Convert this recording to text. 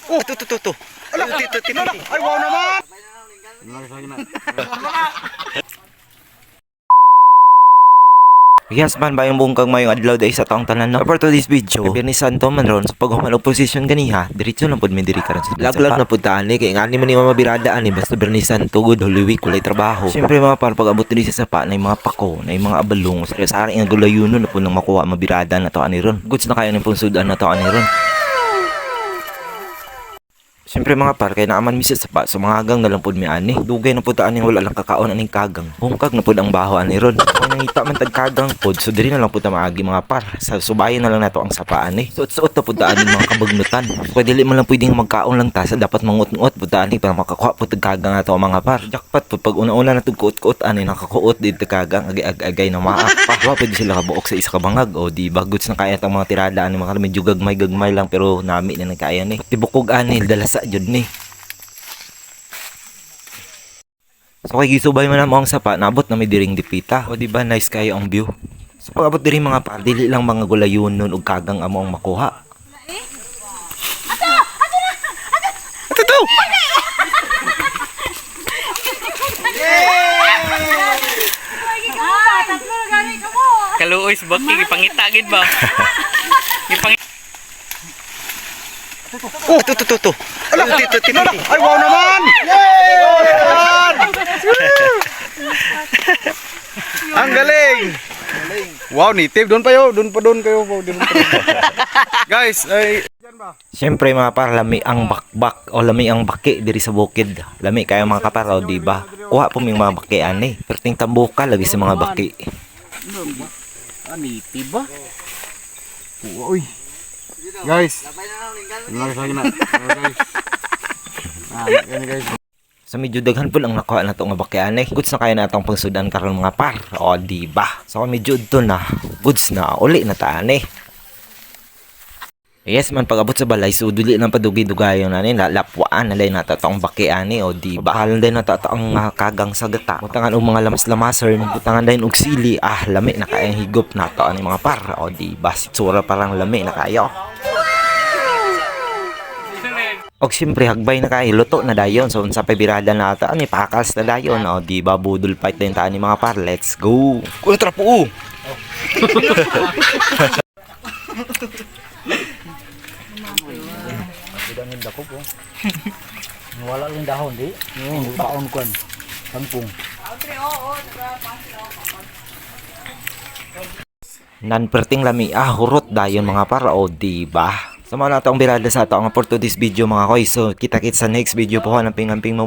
Oh, to. Ala, ay wow naman. Yes man ba yung buong kang mayong adlaw day sa taong tanan no? For today's video, Bernisan to man ron sa paghuman posisyon ganiha, diretso lang pud mi diri karon sa laglag na pud taan kay ngani man ni mabirada ani basta Bernisan to good Holy Week walay trabaho. Syempre mga par pag abot diri sa sapa na mga pako, na mga abalong sa ari nga gulayunon na pud nang makuha mabirada na to ani ron. Goods na kayo ning punsudan na to ani ron. Siyempre mga par, kaya naaman misit sa pa, sa mga hagang na lang po mi ani. Dugay na po taan yung wala lang kakaon aning kagang. Hungkag na po ang baho ani ron. Kung nangita man tag kagang po, so diri na lang po ta maagi mga par. Sa subayan na lang nato ang sapa ani. Suot-suot na po taan yung mga kabagnutan. Kaya dili man lang pwedeng magkaon lang ta, sa dapat mangut-ngut po taan para makakuha po tag kagang nato mga par. Jackpot po pag una-una na tug kuot-kuot ani nakakuot dito kagang agay-agay na maak pa. Wa pwede sila kabuok sa isa ka bangag o di ba goods na kaya tang mga tirada ani mga medyo gagmay lang pero nami na nagkaya ni. Tibukog ani dalas jud ni. So kay gisubay man mo ang sapa, nabot na may diring dipita. O di ba nice kayo ang view. So pag abot diri mga par, dili lang mga gulayon nun ug kagang amo ang makuha. Ato. Kaluoy baki ipangita gid ba? Oh, to. Ala, ay wow naman. Ang galing. Wow, native doon kayo. Guys, ay siyempre mga par, lami ang bakbak o lami ang baki diri sa bukid. Lami kayo mga kaparaw, di ba? Kuha po mga baki ani. Perting tambuka lagi sa mga baki. Native ba? Uy. Guys. Sa medyo daghan po lang nakuha na itong bakian goods na kaya na itong pangsudan karon mga par. O diba? So medyo ito na goods na uli na taan Yes man pag abot sa balay so dili lang padugi-dugayon na lapwaan nalay na tatong bakian o diba? Halan din na tatong kagang sa gata. Butangan og mga lamas-lamaser, butangan din og sili. Lami na kayang higop na to ani mga par. O diba? Sitsura parang lami na kayo. Og siyempre hagbay na kayo luto na dayon so sa pabirada na ata ani pakas na dayon o di ba budol fight din ta ni mga par. Let's go. Kuya trapo. Dangin dako po. Wala lang dahon di. Baon kon. Kangkong. Nanperting lami hurot dayon mga par o di ba? Sama na itong birada sa ito ang for today's video mga koy. So kita-kits sa next video po. Hamping-hamping mo.